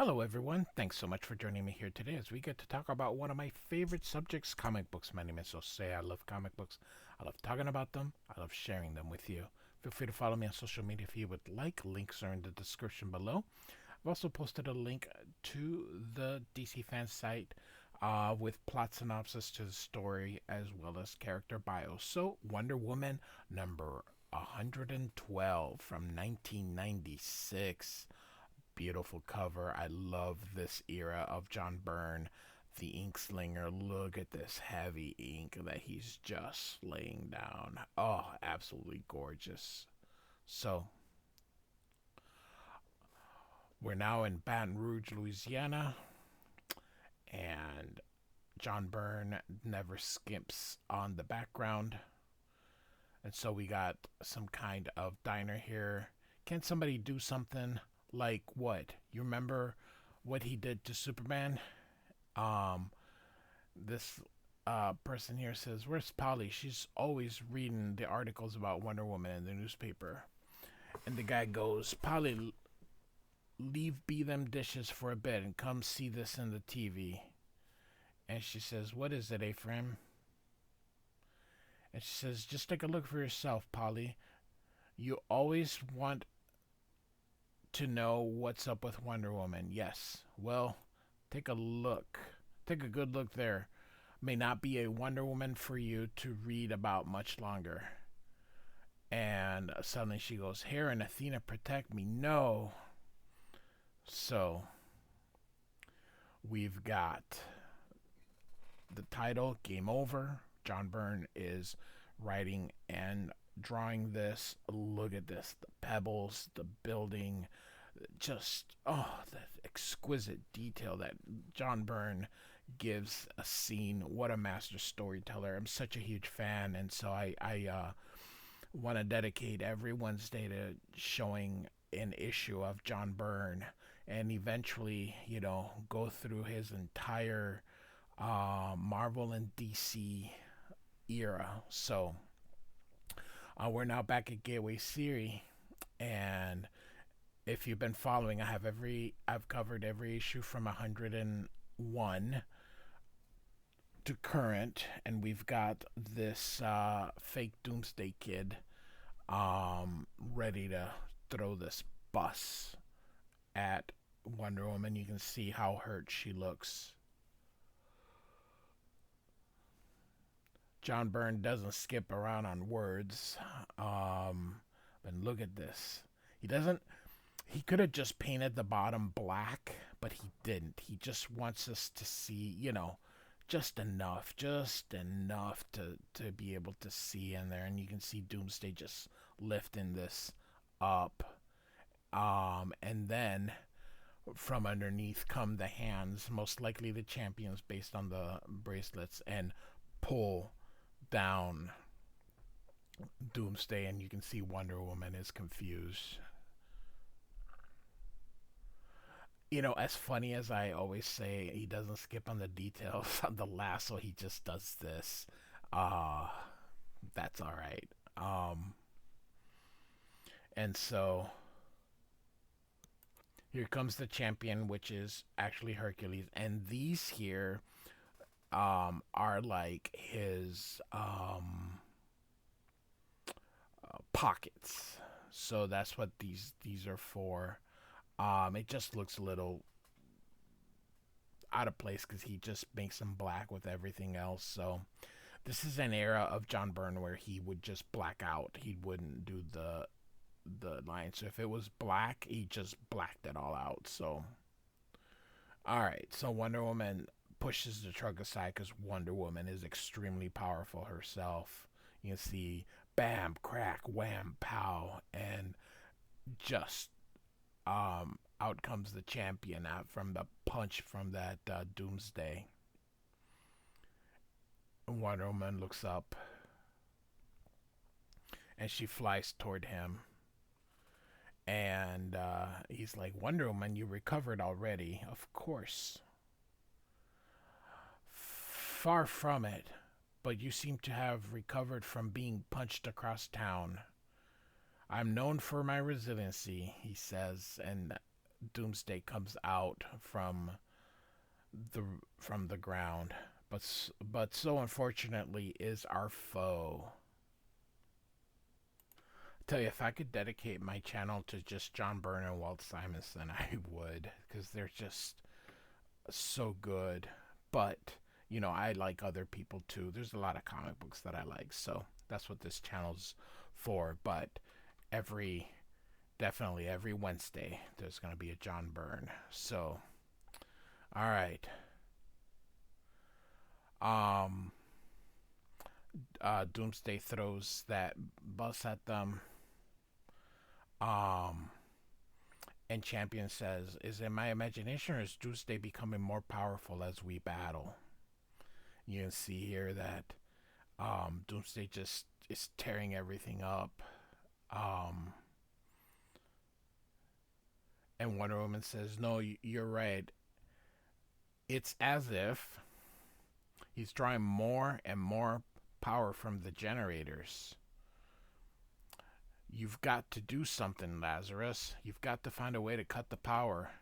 Hello, everyone. Thanks so much for joining me here today as we get to talk about one of my favorite subjects, comic books. My name is Jose. I love comic books. I love talking about them. I love sharing them with you. Feel free to follow me on social media if you would like. Links are in the description below. I've also posted a link to the DC fan site with plot synopsis to the story as well as character bios. So, Wonder Woman number 112 from 1996. Beautiful cover. I love this era of John Byrne, the ink slinger. Look at this heavy ink that he's just laying down. Oh, absolutely gorgeous. So, we're now in Baton Rouge, Louisiana, and John Byrne never skimps on the background. And so we got some kind of diner here. Can somebody do something like what? You remember what he did to Superman? Um, this person here says, "Where's Polly? She's always reading the articles about Wonder Woman in the newspaper." And the guy goes, "Polly, leave be them dishes for a bit and come see this in the TV." And she says, "What is it, Ephraim?" And she says, "Just take a look for yourself, Polly. You always want to know what's up with Wonder Woman. Yes. Well, take a look. Take a good look there. May not be a Wonder Woman for you to read about much longer." And suddenly she goes, "Here and Athena, protect me." No. So we've got the title, Game Over. John Byrne is writing and drawing this. Look at this. The pebbles, the building, just, oh, the exquisite detail that John Byrne gives a scene. What a master storyteller. I'm such a huge fan, and so I want to dedicate every Wednesday to showing an issue of John Byrne and eventually, go through his entire Marvel and DC era. So we're now back at Gateway Siri, and if you've been following, I've covered every issue from 101 to current, and we've got this fake Doomsday Kid ready to throw this bus at Wonder Woman. You can see how hurt she looks. John Byrne doesn't skip around on words. But look at this. He doesn't. He could have just painted the bottom black, but he didn't. He just wants us to see, just enough to be able to see in there, and you can see Doomsday just lifting this up. And then from underneath come the hands, most likely the champions based on the bracelets, and pull down Doomsday, and you can see Wonder Woman is confused. As funny as I always say, he doesn't skip on the details. On the lasso, he just does this. Uh, that's all right. And so here comes the champion, which is actually Hercules, and these here are like his pockets. So that's what these are for. It just looks a little out of place because he just makes them black with everything else. So this is an era of John Byrne where he would just black out. He wouldn't do the line. So if it was black, he just blacked it all out. So all right. So Wonder Woman pushes the truck aside because Wonder Woman is extremely powerful herself. You can see bam, crack, wham, pow, and just out comes the champion out from the punch from that Doomsday. Wonder Woman looks up and she flies toward him. And he's like, "Wonder Woman, you recovered already." "Of course." "Far from it, but you seem to have recovered from being punched across town." "I'm known for my resiliency," he says, and Doomsday comes out the from the ground, but so unfortunately is our foe. I tell you, if I could dedicate my channel to just John Byrne and Walt Simonson, I would, because they're just so good. But I like other people too. There's a lot of comic books that I like, so that's what this channel's for. But every definitely every Wednesday there's going to be a John Byrne. So, all right. Um Doomsday throws that bus at them. Um and Champion says, "Is it my imagination or is Doomsday becoming more powerful as we battle?" You can see here that Doomsday just is tearing everything up. Um and Wonder Woman says, "No, you're right. It's as if he's drawing more and more power from the generators. You've got to do something, Lazarus. You've got to find a way to cut the power."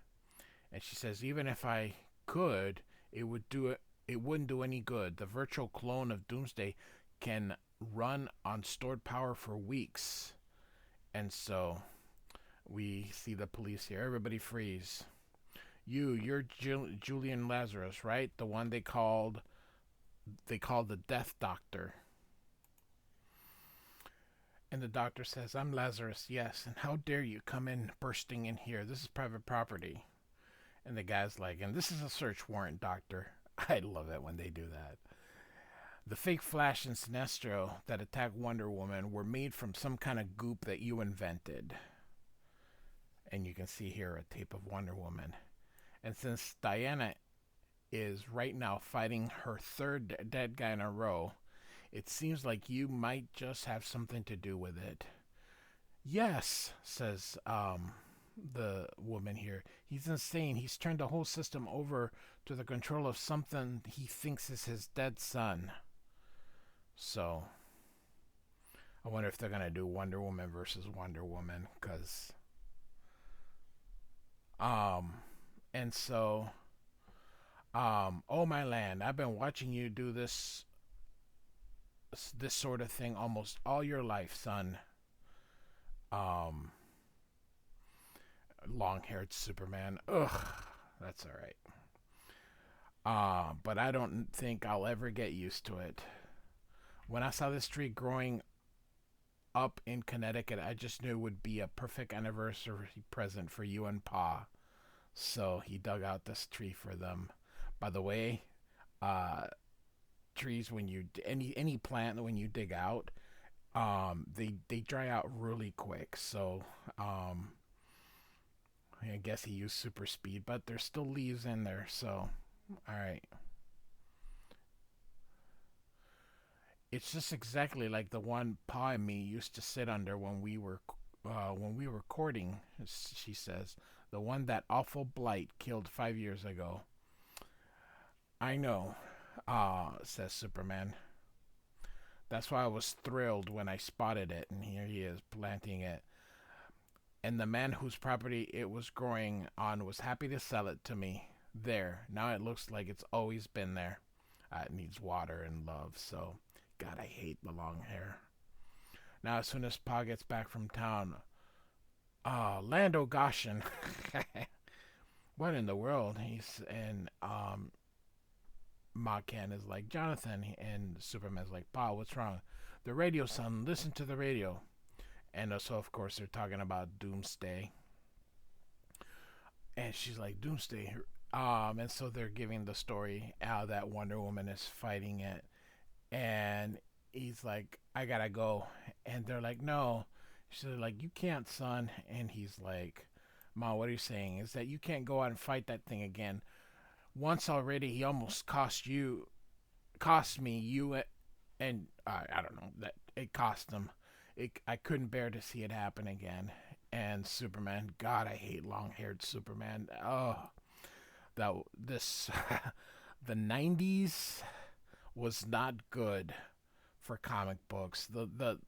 And she says, "Even if I could, it wouldn't do any good. The virtual clone of Doomsday can run on stored power for weeks." And so we see the police here. Everybody freeze. You're Julian Lazarus, right? The one they called the Death Doctor. And the doctor says, "I'm Lazarus, yes. And how dare you come in bursting in here? This is private property." And the guy's like, "And this is a search warrant, doctor." I love it when they do that. "The fake Flash and Sinestro that attacked Wonder Woman were made from some kind of goop that you invented." And you can see here a tape of Wonder Woman. "And since Diana is right now fighting her third dead guy in a row, it seems like you might just have something to do with it." "Yes," says the woman here. "He's insane. He's turned the whole system over to the control of something he thinks is his dead son." So, I wonder if they're going to do Wonder Woman versus Wonder Woman, because and so "Oh my land, I've been watching you do this sort of thing almost all your life, son." Um, Long-haired Superman. Ugh, that's all right. But I don't think I'll ever get used to it. When I saw this tree growing up in Connecticut, I just knew it would be a perfect anniversary present for you and Pa. So he dug out this tree for them. By the way, uh, trees, when you any plant, when you dig out, they dry out really quick. So I guess he used super speed, but there's still leaves in there. So all right, it's just exactly like the one Pa and me used to sit under when we were courting. She says, "The one that awful blight killed 5 years ago." "I know," says Superman. "That's why I was thrilled when I spotted it." And here he is planting it. "And the man whose property it was growing on was happy to sell it to me. There, now it looks like it's always been there. It needs water and love, so God, I hate the long hair." Now, as soon as Pa gets back from town, Lando Goshen, what in the world? And Macan is like, "Jonathan," and Superman's like, "Pa, what's wrong?" "The radio, son. Listen to the radio." And so, of course, they're talking about Doomsday. And she's like, "Doomsday." And so they're giving the story that Wonder Woman is fighting it. And he's like, "I gotta go." And they're like, "No." She's like, "You can't, son." And he's like, "Ma, what are you saying? Is that you can't go out and fight that thing again. Once already, he almost cost me, you, and I don't know, that it cost him. I couldn't bear to see it happen again." And Superman, God, I hate long-haired Superman. Oh, that this the 90s was not good for comic books. The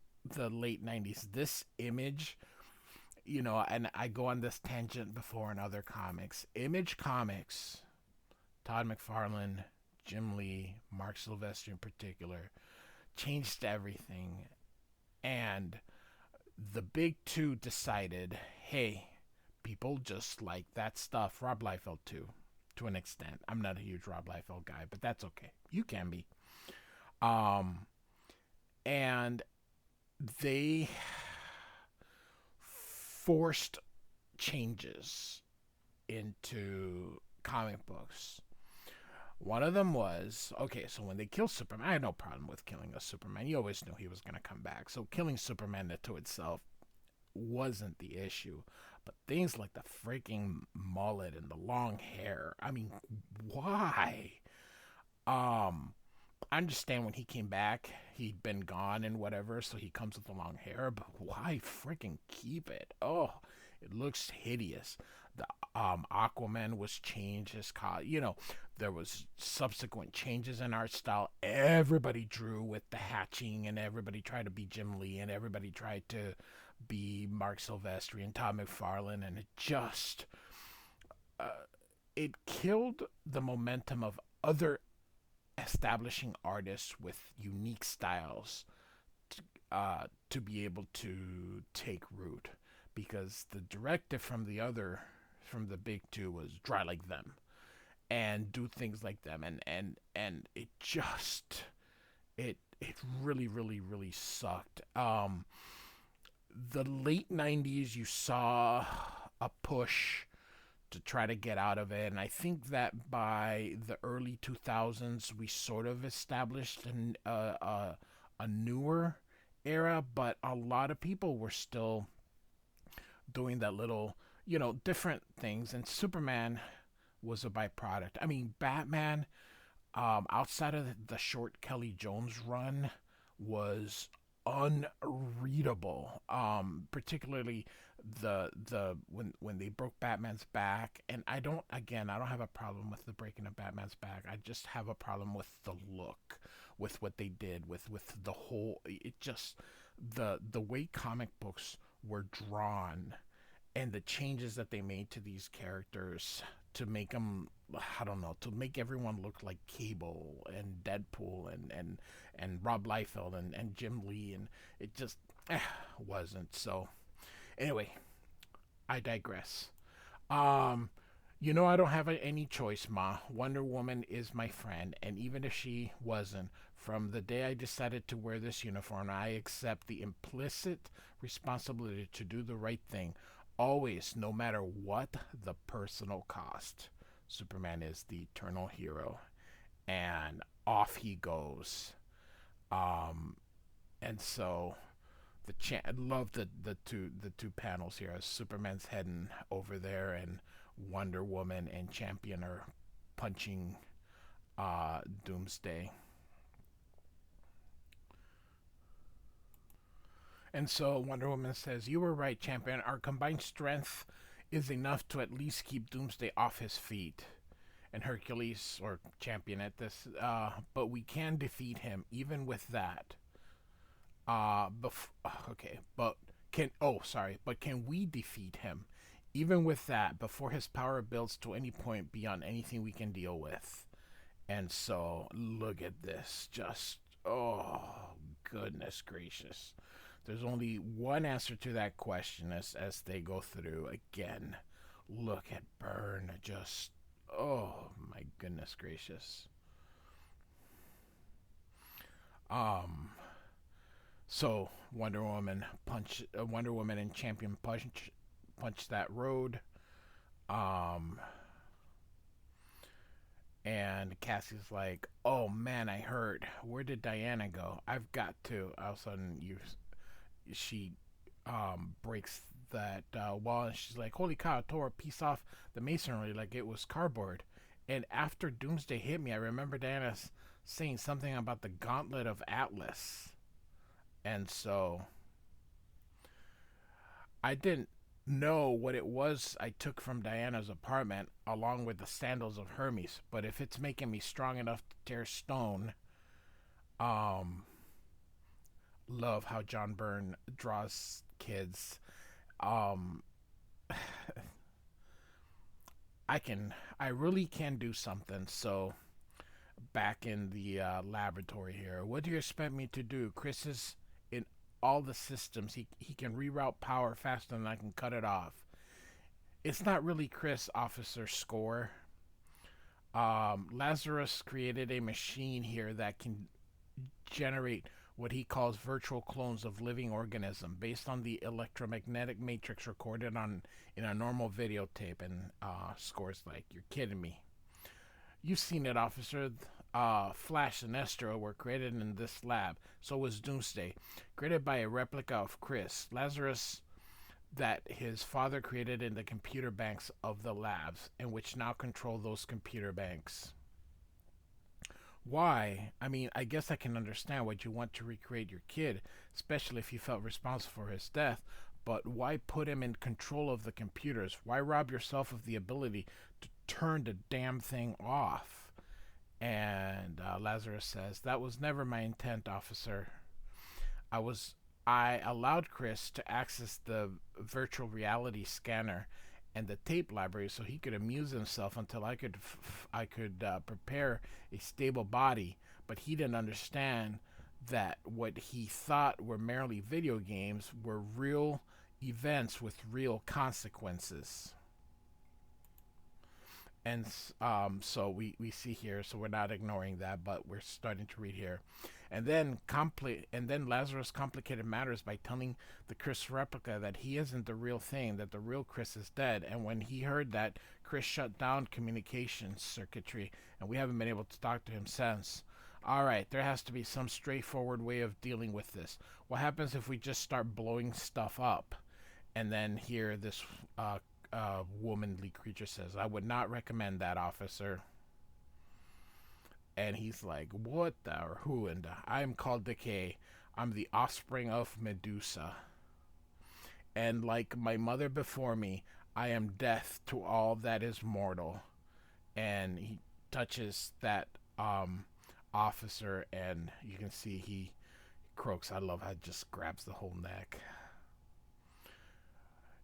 late 90s. This image And I go on this tangent before in other comics. Image Comics, Todd McFarlane, Jim Lee, Mark Silvestri in particular, changed everything. And the big two decided, hey, people just like that stuff. Rob Liefeld too, to an extent. I'm not a huge Rob Liefeld guy, but that's okay. You can be. Um, and they forced changes into comic books. One of them was okay, so when they kill Superman, I had no problem with killing a Superman. You always knew he was going to come back. So killing Superman to itself wasn't the issue. But things like the freaking mullet and the long hair, I mean, why? Um, I understand when he came back, he'd been gone and whatever, so he comes with the long hair, but why freaking keep it? Oh, it looks hideous. The Aquaman was changed his there was subsequent changes in art style. Everybody drew with the hatching and everybody tried to be Jim Lee and everybody tried to be Mark Silvestri and Todd McFarlane, and uh, it killed the momentum of other establishing artists with unique styles to be able to take root, because the directive from the big two was draw like them and do things like them, and it just it really sucked. The late 90s, you saw a push to try to get out of it. And I think that by the early 2000s, we sort of established a newer era, but a lot of people were still doing that little, different things. And Superman was a byproduct. I mean, Batman, outside of the short Kelly Jones run, was unreadable. Particularly when they broke Batman's back, and I don't have a problem with the breaking of Batman's back. I just have a problem with the look, with what they did, with the whole. It just the way comic books were drawn and the changes that they made to these characters to make them, I don't know, to make everyone look like Cable and Deadpool and Rob Liefeld and Jim Lee, and it just wasn't. So anyway, I digress. um I don't have any choice, Ma. Wonder Woman is my friend, and even if she wasn't, from the day I decided to wear this uniform, I accept the implicit responsibility to do the right thing, always, no matter what the personal cost. Superman is the eternal hero, and off he goes. Um, and so I love the two panels here as Superman's heading over there and Wonder Woman and Champion are punching Doomsday. And so Wonder Woman says, "You were right, Champion. Our combined strength is enough to at least keep Doomsday off his feet." And Hercules, or Champion at this, but we can defeat him even with that. Okay, but can we defeat him even with that before his power builds to any point beyond anything we can deal with? And so look at this, just oh goodness gracious. There's only one answer to that question as they go through again. Look at Byrne, just oh my goodness gracious. Um, so Wonder Woman and Champion punch that road. Um, and Cassie's like, "Oh man, I heard. Where did Diana go? I've got to." All of a sudden, she breaks that wall, and she's like, "Holy cow! Tore a piece off the masonry like it was cardboard." And after Doomsday hit me, I remember Diana saying something about the Gauntlet of Atlas, and so I didn't know what it was I took from Diana's apartment along with the sandals of Hermes, but if it's making me strong enough to tear stone, um love how John Byrne draws kids. um, I really can do something. So back in the laboratory here, what do you expect me to do? Chris is in all the systems. He can reroute power faster than I can cut it off. It's not really Chris, Officer Score. Lazarus created a machine here that can generate what he calls virtual clones of living organism based on the electromagnetic matrix recorded on in a normal videotape. And Score's like, "You're kidding me." You've seen it, officer. Flash and Estro were created in this lab. So was Doomsday, created by a replica of Chris. Lazarus that his father created in the computer banks of the labs, and which now control those computer banks. Why? I mean, I guess I can understand why you want to recreate your kid, especially if you felt responsible for his death, but why put him in control of the computers? Why rob yourself of the ability to turn the damn thing off? And Lazarus says, "That was never my intent, officer. I was I allowed Chris to access the virtual reality scanner and the tape library so he could amuse himself until I could prepare a stable body. But he didn't understand that what he thought were merely video games were real events with real consequences." And so we see here, so we're not ignoring that, but we're starting to read here. And then Lazarus complicated matters by telling the Chris replica that he isn't the real thing, that the real Chris is dead. And when he heard that, Chris shut down communication circuitry, and we haven't been able to talk to him since. All right, there has to be some straightforward way of dealing with this. What happens if we just start blowing stuff up? And then here this womanly creature says, "I would not recommend that, officer." And he's like, "What the or who?" And "I am called Decay. I'm the offspring of Medusa. And like my mother before me, I am death to all that is mortal." And he touches that officer, and you can see he croaks. I love how it just grabs the whole neck.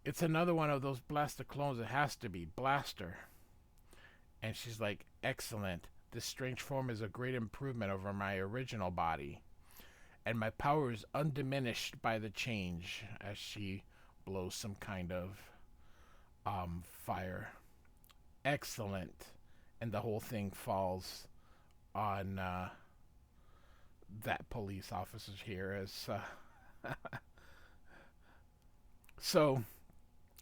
"It's another one of those blaster clones. It has to be. Blaster." And she's like, "Excellent. This strange form is a great improvement over my original body. And my power is undiminished by the change," as she blows some kind of fire. "Excellent." And the whole thing falls on that police officer here. As So,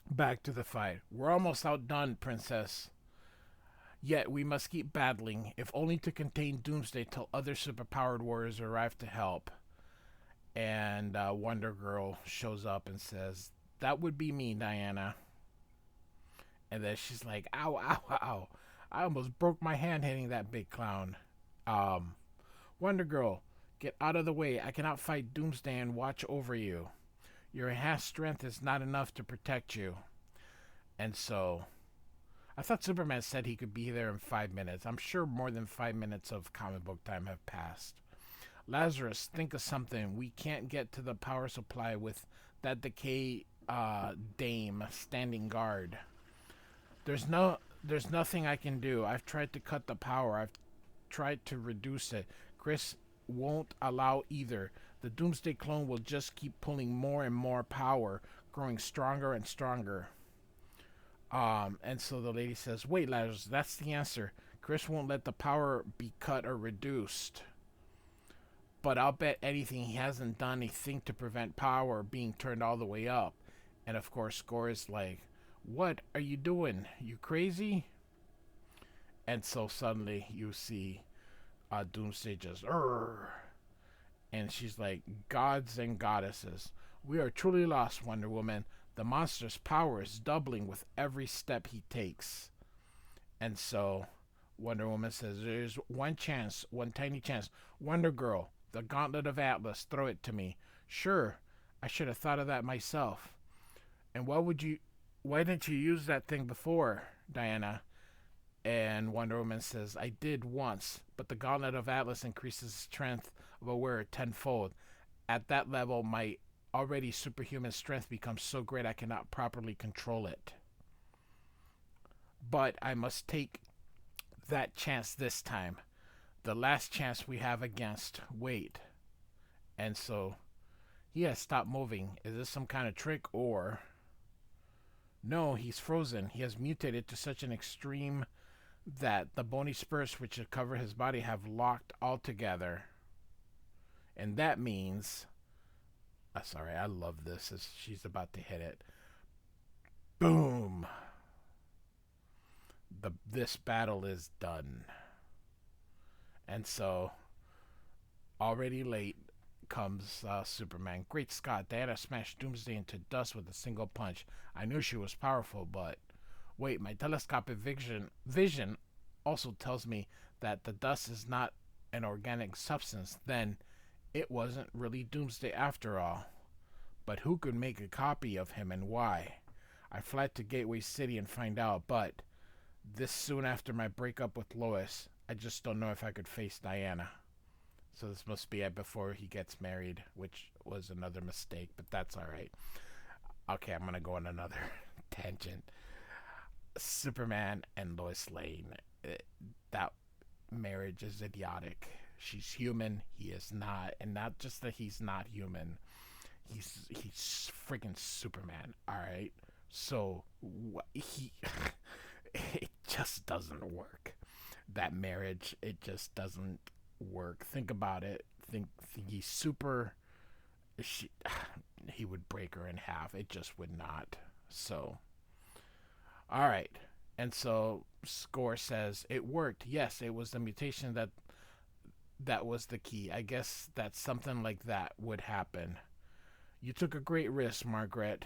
back to the fight. "We're almost outdone, Princess. Yet we must keep battling, if only to contain Doomsday till other superpowered warriors arrive to help." And Wonder Girl shows up and says, "That would be me, Diana." And then she's like, "Ow, ow, ow. I almost broke my hand hitting that big clown." "Wonder Girl, get out of the way. I cannot fight Doomsday and watch over you. Your enhanced strength is not enough to protect you." And so I thought Superman said he could be there in 5 minutes. I'm sure more than 5 minutes of comic book time have passed. "Lazarus, think of something. We can't get to the power supply with that Decay dame standing guard. There's nothing I can do. I've tried to cut the power. I've tried to reduce it. Chris won't allow either. The Doomsday clone will just keep pulling more and more power, growing stronger and stronger." And so the lady says, "Wait, Lazarus, that's the answer. Chris won't let the power be cut or reduced. But I'll bet anything he hasn't done a thing to prevent power being turned all the way up." And of course, Score is like, "What are you doing? You crazy?" And so suddenly you see Doomsday just, "Urgh." And she's like, "Gods and goddesses, we are truly lost, Wonder Woman. The monster's power is doubling with every step he takes." And so Wonder Woman says, "There's one chance, one tiny chance. Wonder Girl, the Gauntlet of Atlas, throw it to me." "Sure, I should have thought of that myself." "And why didn't you use that thing before, Diana?" And Wonder Woman says, "I did once, but the Gauntlet of Atlas increases the strength of a wearer tenfold. At that level, my already superhuman strength becomes so great I cannot properly control it. But I must take that chance this time. The last chance we have against Wade. And so he has stopped moving. Is this some kind of trick or... No, he's frozen. He has mutated to such an extreme that the bony spurs which cover his body have locked altogether. And that means... sorry, I love this as she's about to hit it. Boom! This battle is done. And so, already late comes Superman. Great Scott, Diana smashed Doomsday into dust with a single punch. I knew she was powerful, but... Wait, my telescopic vision also tells me that the dust is not an organic substance. Then, it wasn't really Doomsday after all. But who could make a copy of him and why? I fly to Gateway City and find out, but... This soon after my breakup with Lois, I just don't know if I could face Diana. So this must be it before he gets married, which was another mistake, but that's alright. Okay, I'm gonna go on another tangent. Superman and Lois Lane. That marriage is idiotic. She's human, he is not. And not just that he's not human. He's freaking Superman, alright? So, it just doesn't work. That marriage, it just doesn't work. Think about it. Think he's super... he would break her in half. It just would not. So, alright. And so, Score says, it worked. Yes, it was the mutation that was the key. I guess that something like that would happen. You took a great risk, Margaret.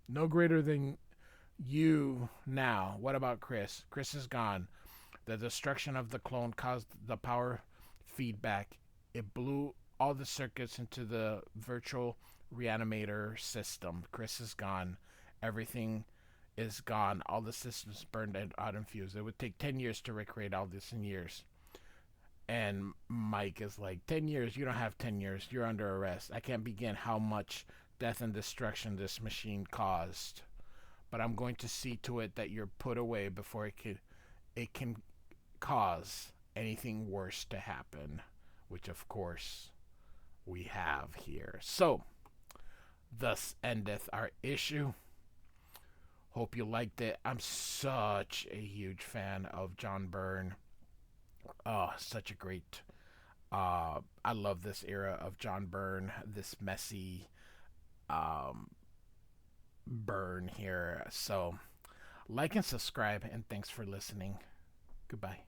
No greater than you now. What about Chris? Chris is gone. The destruction of the clone caused the power feedback. It blew all the circuits into the virtual reanimator system. Chris is gone. Everything is gone. All the systems burned out and fused. It would take 10 years to recreate all this in years. And Mike is like, 10 years? You don't have 10 years. You're under arrest. I can't begin how much death and destruction this machine caused. But I'm going to see to it that you're put away before it can cause anything worse to happen, which of course we have here. So, thus endeth our issue. Hope you liked it. I'm such a huge fan of John Byrne. Oh, such a great... I love this era of John Byrne, this messy... Byrne here. So, like and subscribe, and thanks for listening. Goodbye.